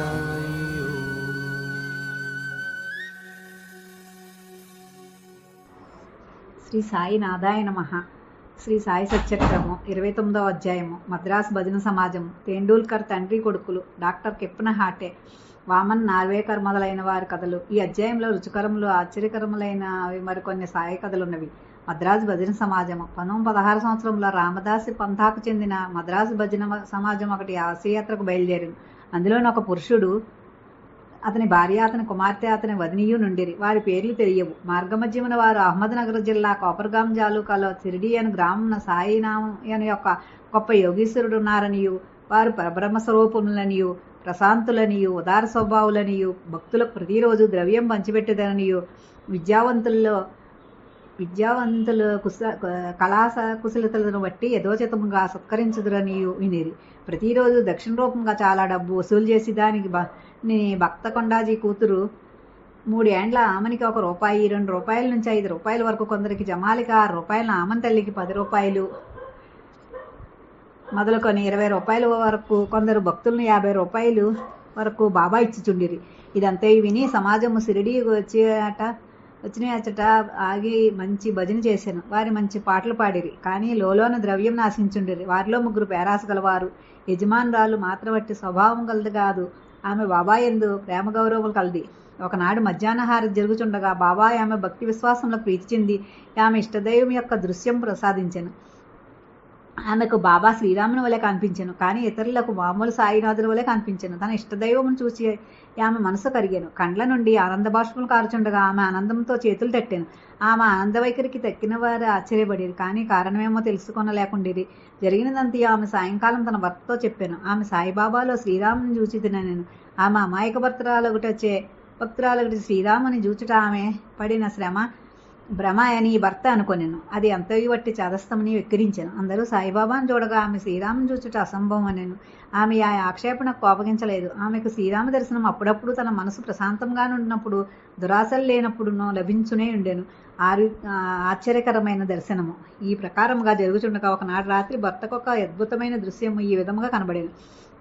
సాయి శ్రీ సాయి నాదాయ నమః. శ్రీ సాయి సత్యక్రమం 29వ అధ్యాయము. మద్రాసు భజన సమాజం. తేండూల్కర్ తండ్రి కొడుకులు డాక్టర్ కెప్న హాటే, వామన్ నార్వేకర్ మొదలైన వారి కథలు. ఈ అధ్యాయంలో రుచికరములు ఆశ్చర్యకరములైనవి మరికొన్ని సాయి కథలున్నవి. మద్రాసు భజన సమాజము 1916 సంవత్సరంలో రామదాసి పంథాకు చెందిన మద్రాసు భజన సమాజం ఒకటి ఆశయాత్రకు బయలుదేరింది. అందులోని ఒక పురుషుడు, అతని భార్య, అతని కుమార్తె, అతని వదినియు నుండిరి. వారి పేర్లు తెలియవు. మార్గమధ్యమున వారు అహ్మద్నగర్ జిల్లా కోపర్గాం తాలూకాలో సిరిడి అని గ్రామం సాయినామ అని యొక్క గొప్ప యోగీశ్వరుడు ఉన్నారనియు, వారు పరబ్రహ్మ స్వరూపములనియు, ప్రశాంతులనియు, ఉదార స్వభావులనియు, భక్తులకు ప్రతిరోజు ద్రవ్యం పంచిపెట్టేదనియు, విద్యావంతులు కళా కుశలతలను బట్టి యథోచితముగా సత్కరించుదురనియు వినిరి. ప్రతిరోజు దక్షిణ రూపంగా చాలా డబ్బు వసూలు చేసి దానికి భక్త కొండాజీ కూతురు 3 ఏండ్ల ఆమెనికి ₹1, ₹2 నుంచి ₹5 వరకు, కొందరికి జమాలికి ₹6, ఆమెన్ తల్లికి ₹10 మొదలుకొని ₹20 వరకు, కొందరు భక్తులను ₹50 వరకు బాబా ఇచ్చిచుండిరి. ఇదంతా విని సమాజము సిరిడి వచ్చిన ఆగి మంచి భజన చేశాను. వారి మంచి పాటలు పాడిరి. కానీ లోలోన ద్రవ్యం నాశించుండిరి. వారిలో 3 పేరాస గలవారు. యజమానురాలు మాత్రవట్టి స్వభావం కలది కాదు. ఆమె బాబాయ్ యందు ప్రేమ గౌరవములు కలది. ఒకనాడు మధ్యాహ్నహారం జరుగుచుండగా బాబాయ్ ఆమె భక్తి విశ్వాసంలో ప్రీతి చెంది ఆమె ఇష్టదైవం యొక్క దృశ్యం ప్రసాదించెను. ఆమెకు బాబా శ్రీరాముని వలె కనిపించెను, కానీ ఇతరులకు మామూలు సాయినాథుల వలె కనిపించెను. తన ఇష్టదైవమును చూసి ఆమె మనసు కరిగాను. కండ్ల నుండి ఆనంద బాష్పములు కారుచుండగా ఆమె ఆనందంతో చేతులు తట్టాను. ఆమె ఆనంద వైఖరికి తక్కిన వారు ఆశ్చర్యపడిరి, కానీ కారణమేమో తెలుసుకొనలేకుండిరి. జరిగినదంతా ఆమె సాయంకాలం తన భర్తతో చెప్పాను. ఆమె సాయిబాబాలో శ్రీరాముని చూచి తినను. ఆమె అమాయక భక్తురాలొకటి శ్రీరాముని చూచుట ఆమె పడిన భ్రమ అని భర్త అనుకొనెను. అది అంతయు వట్టి చాదస్తమని వెక్కిరించాను. అందరూ సాయిబాబాను చూడగా ఆమె శ్రీరాముని చూచుట అసంభవం అనెను. ఆమె ఆ ఆక్షేపణకు కోపగించలేదు. ఆమెకు శ్రీరామ దర్శనం అప్పుడప్పుడు తన మనసు ప్రశాంతంగా ఉన్నప్పుడు, దురాశలు లేనప్పుడునో లభించునే ఉండెను. ఆశ్చర్యకరమైన దర్శనము ఈ ప్రకారముగా జరుగుతుండగా ఒకనాడు రాత్రి భర్తకు ఒక అద్భుతమైన దృశ్యము ఈ విధముగా కనబడేను.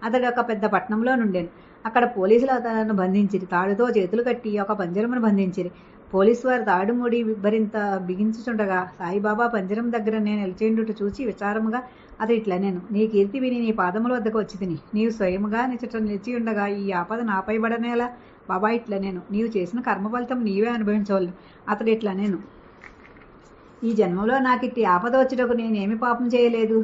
అతడు ఒక పెద్ద పట్టణంలో నుండెను. అక్కడ పోలీసులు అతను బంధించిరి. తాడుతో చేతులు కట్టి ఒక పంజరమును బంధించిరి. పోలీసు వారు తాడు ముడి మరింత బిగించుచుండగా సాయిబాబా పంజరం దగ్గర నేను నిలిచేండుట చూచి విచారముగా అతడు ఇట్లా నేను, నీ కీర్తి విని నీ పాదముల వద్దకు వచ్చి తిని, నీవు స్వయముగా నిచట నిలిచి ఉండగా ఈ ఆపద నాపై పడనేలా? బాబా ఇట్లా నేను, నీవు చేసిన కర్మ ఫలితం నీవే అనుభవించవలను. అతడు ఇట్లా నేను, ఈ జన్మలో నాకు ఇట్టి ఆపద వచ్చుటకు నేనేమి పాపం చేయలేదు.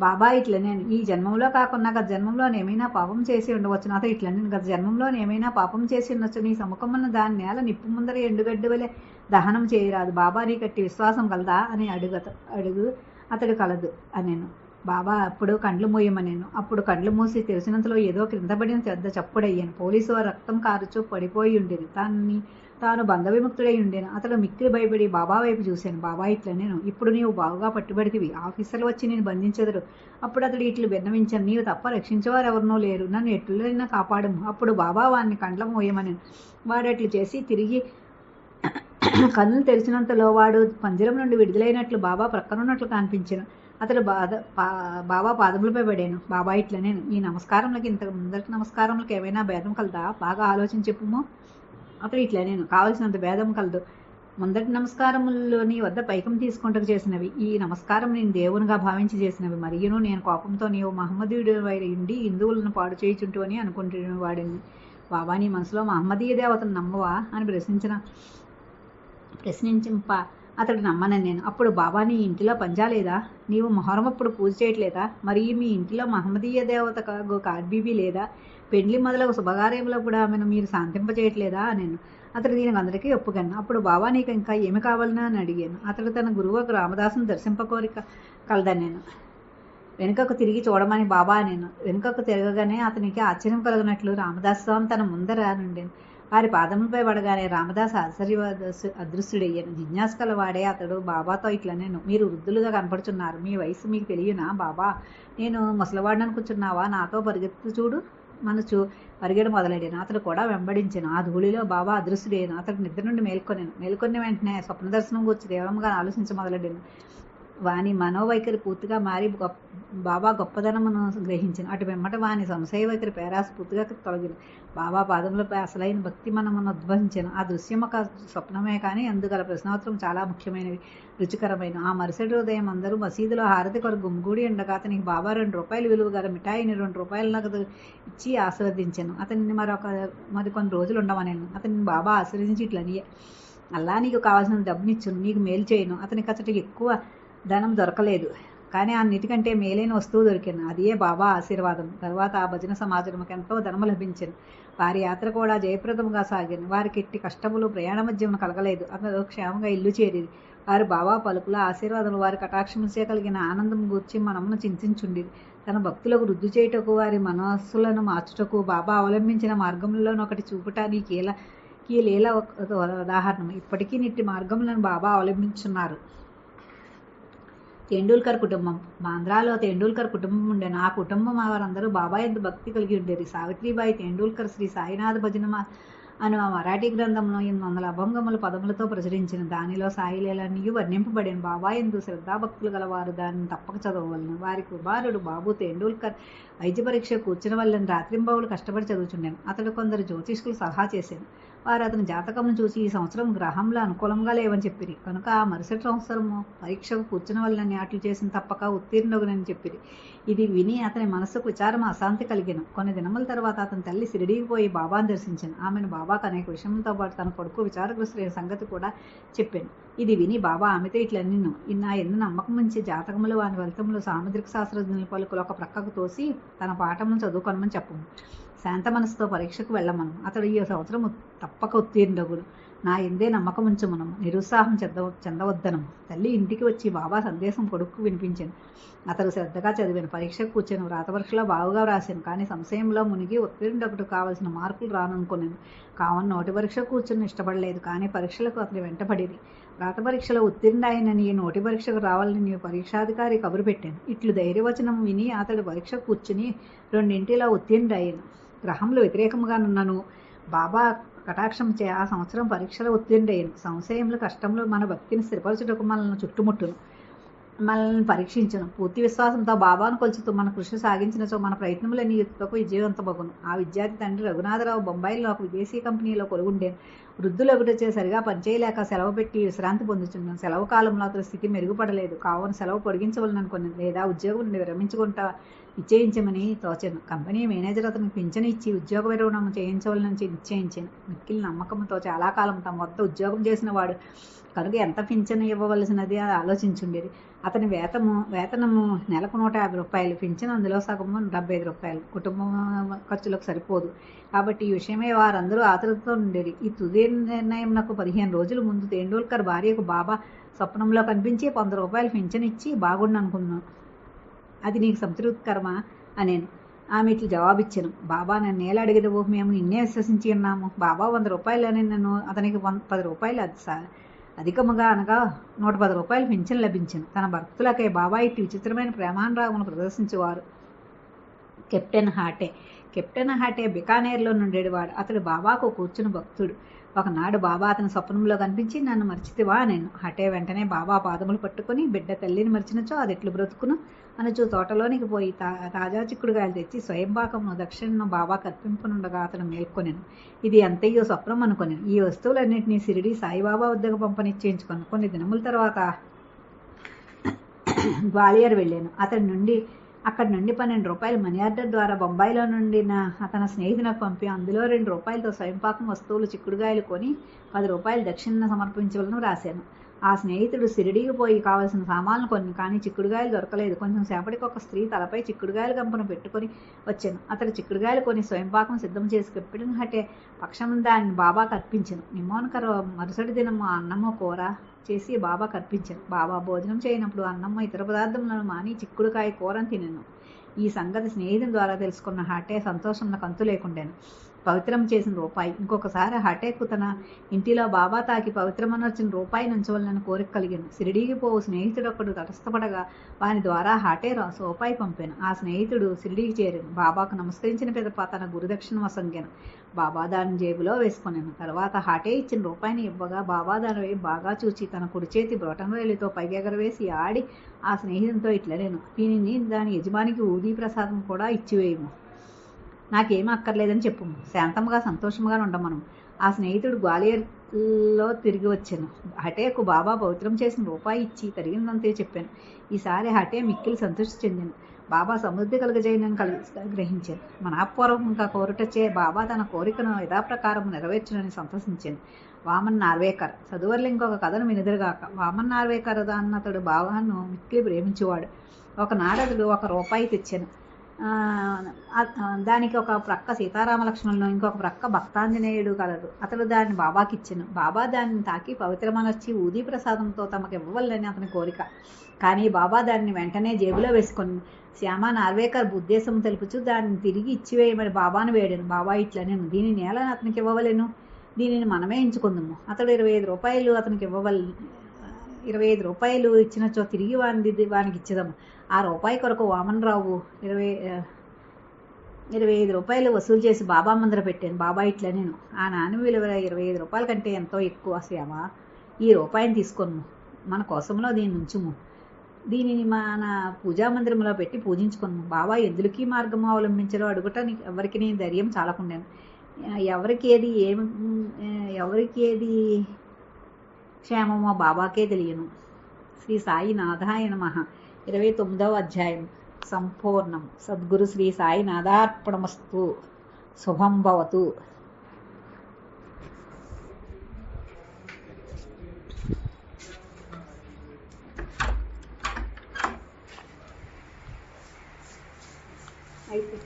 బాబా ఇట్లా నేను, ఈ జన్మంలో కాకుండా గత జన్మంలో ఏమైనా పాపం చేసి ఉండవచ్చు. నాతో ఇట్లా నేను, గత జన్మంలో ఏమైనా పాపం చేసి ఉండొచ్చు. నీ సముఖమున్న దాని నేల నిప్పు ముందర ఎండుగడ్డి వలె దహనం చేయరాదు. బాబా నీ కట్టి విశ్వాసం కలదా అని అడుగు అతడు కలదు అనేను. బాబా అప్పుడు కండ్లు మూయమనేను. అప్పుడు కండ్లు మూసి తెరిచినంతలో ఏదో క్రింద పడిన పెద్ద చప్పుడయ్యాను. పోలీసు వారు రక్తం కారుచూ పడిపోయి ఉండేది. తాను బంధవిముక్తుడై ఉండేను. అతడు మిక్కిలి భయపడి బాబా వైపు చూశాను. బాబా ఇట్లా నేను, ఇప్పుడు నీవు బాగుగా పట్టుబడితివి. ఆఫీసర్లు వచ్చి నేను బంధించెదరు. అప్పుడు అతడు ఇట్లు విన్నవించాను, నీవు తప్ప రక్షించేవారు ఎవరినో లేరు, నన్ను ఎట్లైనా కాపాడము. అప్పుడు బాబా వాడిని కండ్ల మోయమని. వాడు అట్లు చేసి తిరిగి కన్నులు తెరిచినంతలో వాడు పంజరం నుండి విడుదలైనట్లు బాబా ప్రక్కనున్నట్లు కనిపించాను. అతడు బాబా పాదములపై పడాను. బాబా ఇట్లా నేను, ఈ నమస్కారములకి ఇంత ముందటి నమస్కారములకు ఏమైనా భేదం కలదా? బాగా ఆలోచించి చెప్పుము. అతడు ఇట్లా నేను, కావలసినంత భేదం కలదు. మొదటి నమస్కారముల్లో నీ వద్ద పైకం తీసుకుంటూ చేసినవి. ఈ నమస్కారం నేను దేవునిగా భావించి చేసినవి. మరియును నేను కోపంతో నీవు మహమ్మదీయుడు ఉండి హిందువులను పాడు చేయుచుంటూ అని అనుకుంటున్న వాడిని. బాబా నీ మనసులో మహమ్మదీయ దేవతను నమ్మవా అని ప్రశ్నించింప అతడు నమ్మనని నేను. అప్పుడు బాబా నీ ఇంటిలో పంజాలేదా? నీవు మొహరం అప్పుడు పూజ చేయట్లేదా? మరి మీ ఇంటిలో మహమ్మదీయ దేవత కార్బీబీ లేదా? పెండ్లి మొదలగు శుభకార్యంలో కూడా ఆమెను మీరు శాంతింపచేయట్లేదా నేను. అతడు దీనికి అందరికీ ఒప్పుగాను. అప్పుడు బాబా నీకు ఇంకా ఏమి కావాలన్నా అని అడిగాను. అతడు తన గురువు రామదాసును దర్శింపకోరిక కలదని నేను. వెనుకకు తిరిగి చూడమని బాబా నేను. వెనుకకు తిరగగానే అతనికి ఆశ్చర్యం కలిగినట్లు రామదాస్ స్వామి తన ముందర నుండెను. వారి పాదములపై పడగానే రామదాస్ అదృశ్యుడయ్యాను. జిజ్ఞాస కలవాడే అతడు బాబాతో ఇట్లా నేను, మీరు వృద్ధులుగా కనపడుచున్నారు. మీ వయసు మీకు తెలియనా బాబా? నేను ముసలివాడిని అనుకుంటున్నావా? నాతో పరిగెత్తు చూడు. మనసు పరిగెడు మొదలెడాను. అతడు కూడా వెంబడించాను. ఆ ధూళిలో బాబా అదృశ్యుడైన. అతడు నిద్ర నుండి మేల్కొని వెంటనే స్వప్న దర్శనం గురించి తీవ్రంగా ఆలోచించ మొదలెడాను. వాని మనోవైఖరి పూర్తిగా మారి బాబా గొప్పదనమును గ్రహించను. అటు వెంబట వాని సంశయ వైఖరి పేరాస పూర్తిగా తొలగిన. బాబా పాదములపై అసలైన భక్తి మనమును ఉద్భవించను. ఆ దృశ్యం ఒక స్వప్నమే కానీ అందుగల ప్రశ్నోత్తరం చాలా ముఖ్యమైనవి, రుచికరమైన. ఆ మరుసటి ఉదయం అందరూ మసీదులో హారతి కొరకు గుమిగూడి ఉండగా అతనికి బాబా ₹2 విలువ గల మిఠాయిని ₹2 నగదు ఇచ్చి ఆశీర్వదించాను. అతన్ని మరికొన్ని రోజులు ఉండమనేను. అతన్ని బాబా ఆశీర్వదించి ఇట్లనియే, అల్లా నీకు కావాల్సిన డబ్బునిచ్చును, నీకు మేలు చేయను. అతనికి అతడికి ఎక్కువ ధనం దొరకలేదు, కానీ అన్నిటికంటే మేలైన వస్తువు దొరికింది. అదే బాబా ఆశీర్వాదం. తర్వాత ఆ భజన సమాజంకి ఎంతో ధనము లభించింది. వారి యాత్ర కూడా జయప్రదముగా సాగింది. వారికి ఎట్టి కష్టములు ప్రయాణ మధ్యమున కలగలేదు. అతను క్షేమంగా ఇల్లు చేరేది. వారి బాబా పలుకుల ఆశీర్వాదములు వారి కటాక్షముచే కలిగిన ఆనందం గూర్చి మనమును చింతించుండేది. తన భక్తులకు వృద్ధి చేయుటకు వారి మనస్సులను మార్చుటకు బాబా అవలంబించిన మార్గంలోనొకటి చూపటానికి ఈ లీల ఉదాహరణ. ఇప్పటికీ నిట్టి మార్గములను బాబా అవలంబించున్నారు. తెండూల్కర్ కుటుంబం. బాంద్రాలో తెండూల్కర్ కుటుంబం ఉండేను. ఆ కుటుంబం వారందరూ బాబా యందు భక్తి కలిగి ఉండేది. సావిత్రిబాయి తెండూల్కర్ శ్రీ సాయినాథ భజన అను ఆ మరాఠీ గ్రంథంలో 800 అభంగముల పదములతో ప్రచురించిన. దానిలో సాయిలీలన్నీ వర్ణింపబడిన. బాబా యందు శ్రద్ధాభక్తులు గలవారు దానిని తప్పక చదవవలను. వారి కుమారుడు బాబు తెండూల్కర్ వైద్య పరీక్ష కూర్చుని వాళ్ళని రాత్రింబవులు కష్టపడి చదువుచుండాను. అతడు కొందరు జ్యోతిష్కులు సలహా చేశాను. వారు అతని జాతకమును చూసి ఈ సంవత్సరం గ్రహంలో అనుకూలంగా లేవని చెప్పిరి కనుక ఆ మరుసటి సంవత్సరము పరీక్షకు కూర్చుని వాళ్ళని అట్లు చేసిన తప్పక ఉత్తీర్ణుడని చెప్పిరి. ఇది విని అతని మనస్సుకు విచారం అశాంతి కలిగిన. కొన్ని దినముల తర్వాత అతని తల్లి షిరిడీకి పోయి బాబాను దర్శించాను. ఆమెను బాబాకు అనేక విషయంతో పాటు తన కొడుకు విచారగ్రస్తులైన సంగతి కూడా చెప్పాను. ఇది విని బాబా ఆమెతో ఇట్లా నిన్ను నా ఎన్ని నమ్మకం నుంచి జాతకములు వాని ఫలితములు సాముద్రిక శాస్త్రజ్ఞుల పలుకులు ఒక ప్రక్కకు తోసి తన పాఠమును చదువుకొనమని చెప్పము. శాంత మనసుతో పరీక్షకు వెళ్ళమను. అతడు ఈ సంవత్సరం తప్పక ఉత్తీర్ణుడు. నా ఎందే నమ్మకం ఉంచమనము, నిరుత్సాహం చెందవద్దనము. తల్లి ఇంటికి వచ్చి బాబా సందేశం కొడుకు వినిపించాను. అతడు శ్రద్ధగా చదివాను. పరీక్షకు కూర్చొని వ్రాత పరీక్షలో బాగుగా వ్రాసాను. కానీ సంశయంలో మునిగి ఉత్తీర్ణుడు కావాల్సిన మార్కులు రాననుకున్నాను. కావున నోటి పరీక్ష కూర్చొని ఇష్టపడలేదు. కానీ పరీక్షలకు అతని వెంటపడేది. వ్రాత పరీక్షలో ఉత్తీర్ణ అయినని నోటి పరీక్షకు రావాలని నీవు పరీక్షాధికారి కబురు పెట్టాను. ఇట్లు ధైర్యవచనం విని అతడు పరీక్ష కూర్చుని 2 ఉత్తీర్ణ అయ్యాను. గ్రహంలో వ్యతిరేకంగానున్నను బాబా కటాక్షం చే ఆ సంవత్సరం పరీక్షలో ఉత్తీర్ణయ్యాను. సంశయములు కష్టములు మన భక్తిని స్థిరపరచుటకు మనల్ని చుట్టుముట్టును, మనల్ని పరీక్షించను. పూర్తి విశ్వాసంతో బాబాను కొలుచుతూ మన కృషి సాగించినచో మన ప్రయత్నములన్నీ యుద్ధకు విజయవంతమగును. ఆ విద్యార్థి తండ్రి రఘునాథరావు బొంబాయిలో ఒక విదేశీ కంపెనీలో కొలుగుండేను. వృద్ధులు ఒకటొచ్చే సరిగా పనిచేయలేక సెలవు పెట్టి విశ్రాంతి పొందుతున్నాను. సెలవు కాలంలో అతని స్థితి మెరుగుపడలేదు. కావున సెలవు పొడిగించవలని అనుకున్నాను. లేదా ఉద్యోగం నుండి విరమించుకుంటా నిశ్చయించమని తోచాను. కంపెనీ మేనేజర్ అతనికి పింఛను ఇచ్చి ఉద్యోగ విరమణ చేయించవాలని నిశ్చయించాను. మిక్కిలి నమ్మకంతో చాలా కాలం తమ వద్ద ఉద్యోగం చేసిన వాడు కనుక ఎంత పింఛను ఇవ్వవలసినది అది ఆలోచించుండేది. అతని వేతనము నెలకు ₹150. పింఛను అందులో సగము ₹75. కుటుంబం ఖర్చులకు సరిపోదు. కాబట్టి ఈ విషయమే వారందరూ ఆతృతతో ఉండేది. ఈ తుది నిర్ణయం నాకు 15 రోజుల ముందు తెండూల్కర్ భార్యకు బాబా స్వప్నంలో కనిపించి ₹100 పింఛను ఇచ్చి బాగుండనుకున్నాను. అది నీకు సంతృప్తికరమా అనేను. ఆమె ఇట్లు జవాబిచ్చాను. బాబా నన్ను ఎలా అడిగేదవు, మేము నిన్నే విశ్వసించి ఉన్నాము. బాబా ₹100 అని నన్ను అతనికి ₹10 అధికముగా అనగా ₹110 పింఛను లభించాను. తన భక్తులకై బాబా ఇటు విచిత్రమైన ప్రేమానురాగములు ప్రదర్శించేవారు. కెప్టెన్ హాటే బికానేర్లో నుండేవాడు. అతడు బాబాకు కూర్చుని భక్తుడు. ఒకనాడు బాబా అతని స్వప్నంలో కనిపించి నన్ను మర్చితివా నేను. హటే వెంటనే బాబా పాదములు పట్టుకుని బిడ్డ తల్లిని మర్చినచో అది ఎట్లు బ్రతుకును అనుచూ తోటలోనికి పోయి తాజా చిక్కుడుగాయలు తెచ్చి స్వయంపాకమును దక్షిణను బాబా కర్పింపునుండగా అతను మేల్కొనెను. ఇది అంతయ్యో స్వప్నం అనుకొనెను. ఈ వస్తువులన్నింటినీ షిరిడి సాయిబాబా వద్దకు పంపనిశ్చయించుకొని కొన్ని దినముల తర్వాత గ్వాలియర్ వెళ్ళాను. అక్కడి నుండి ₹12 మనీ ఆర్డర్ ద్వారా బొంబాయిలో నుండి అతని స్నేహితునికి పంపి అందులో ₹2తో స్వయంపాకం వస్తువులు చిక్కుడుగాయలు కొని ₹10 దక్షిణ సమర్పించవలను రాశాను. ఆ స్నేహితుడు షిరిడీకి పోయి కావలసిన సామాన్లు కొన్ని, కానీ చిక్కుడుగాయలు దొరకలేదు. కొంచెం సేపటికి ఒక స్త్రీ తలపై చిక్కుడుగాయల గంపను పెట్టుకొని వచ్చాను. అతడు చిక్కుడుగాయలు కొని స్వయంపాకం సిద్ధం చేసి కెప్టెన్ హటే పక్షం దాన్ని బాబాకు అర్పించాను. నిమోన్కర్ మరుసటి దినము అన్నము కూర చేసి బాబాకు అర్పించాను. బాబా భోజనం చేయనప్పుడు అన్నమ్మ ఇతర పదార్థములను మాని చిక్కుడుకాయ కూరను తినను. ఈ సంగతి స్నేహితుని ద్వారా తెలుసుకున్న హాటే సంతోషంలో కంతు లేకుండాను. పవిత్రం చేసిన రూపాయి. ఇంకొకసారి హఠేకు తన ఇంటిలో బాబా తాకి పవిత్రమనర్చిన రూపాయి నుంచవలనని కోరిక కలిగింది. షిరిడీకి పోవు స్నేహితుడొక్కడు తటస్థపడగా వాని ద్వారా హాటే రూపాయి పంపాను. ఆ స్నేహితుడు షిరిడీకి చేరాను. బాబాకు నమస్కరించిన పిదప తన గురుదక్షిణ వసంగాను. బాబా దాని జేబులో వేసుకున్నాను. తర్వాత హాటే ఇచ్చిన రూపాయిని ఇవ్వగా బాబా దాని వైపు బాగా చూచి తన కుడి చేతి బ్రొటన్ వేలితో పైకెగరవేసి ఆడి ఆ స్నేహితునితో ఇట్లనేను, దీనిని దాని యజమానికి ఊదీ ప్రసాదం కూడా ఇచ్చివేయము, నాకేమీ అక్కర్లేదని చెప్పు, శాంతంగా సంతోషంగా ఉండమను. ఆ స్నేహితుడు గ్వాలియర్లో తిరిగి వచ్చాను. హటేకు బాబా పవిత్రం చేసిన రూపాయి ఇచ్చి తరిగినంతే చెప్పాను. ఈసారి హటే మిక్కిలి సంతృష్టి చెందాను. బాబా సమృద్ధి కలుగజేయనని గ్రహించాను. మనఃపూర్వకంగా కోరుటచే బాబా తన కోరికను యథాప్రకారం నెరవేర్చునని సంతోషించాను. వామన్ నార్వేకర్. చదువర్లు ఇంకొక కథను వినిదురుగాక. వామన్ నార్వేకర్ అన్నతడు బాబాను మిక్కిలి ప్రేమించేవాడు. ఒకనాడు అతడు ₹1 తెచ్చాను. దానికి ఒక ప్రక్క సీతారామ లక్ష్మణులు, ఇంకొక ప్రక్క భక్తాంజనేయుడు కలరు. అతడు దాన్ని బాబాకి ఇచ్చాను. బాబా దాన్ని తాకి పవిత్రమనర్చి ఊదీ ప్రసాదంతో తమకు ఇవ్వవల్లని అతని కోరిక. కానీ బాబా దాన్ని వెంటనే జేబులో వేసుకొని శ్యామ నార్వేకర్ ఉద్దేశం తెలుపుచు దాన్ని తిరిగి ఇచ్చివేయమని బాబాను వేడాను. బాబా ఇట్లనేను, దీని నేలని అతనికి ఇవ్వవలేను, దీనిని మనమే ఎంచుకుందాము. అతడు ₹25 అతనికి ₹25 ఇచ్చినచో తిరిగి వానికి ఇచ్చేదాము. ఆ రూపాయి కొరకు వామనరావు ₹25 వసూలు చేసి బాబా ముందర పెట్టాను. బాబా ఇట్లా నేను, ఆ నాణ్యం విలువ ₹25 కంటే ఎంతో ఎక్కువ శ్యామ, ఈ రూపాయిని తీసుకొను, మన కోసంలో దీన్ని ఉంచుము, దీనిని మన పూజామందిరంలో పెట్టి పూజించుకును. బాబా ఎందులకి మార్గం అవలంబించడం అడుగుట ఎవరికి నేను ధైర్యం చాలకుండాను. ఎవరికి ఏది క్షేమమో బాబాకే తెలియను. శ్రీ సాయి నాథాయ నమః. 29వ అధ్యాయం సంపూర్ణం. సద్గురు శ్రీ సాయి నాథార్పణమస్తు. శుభం భవతు. అయితే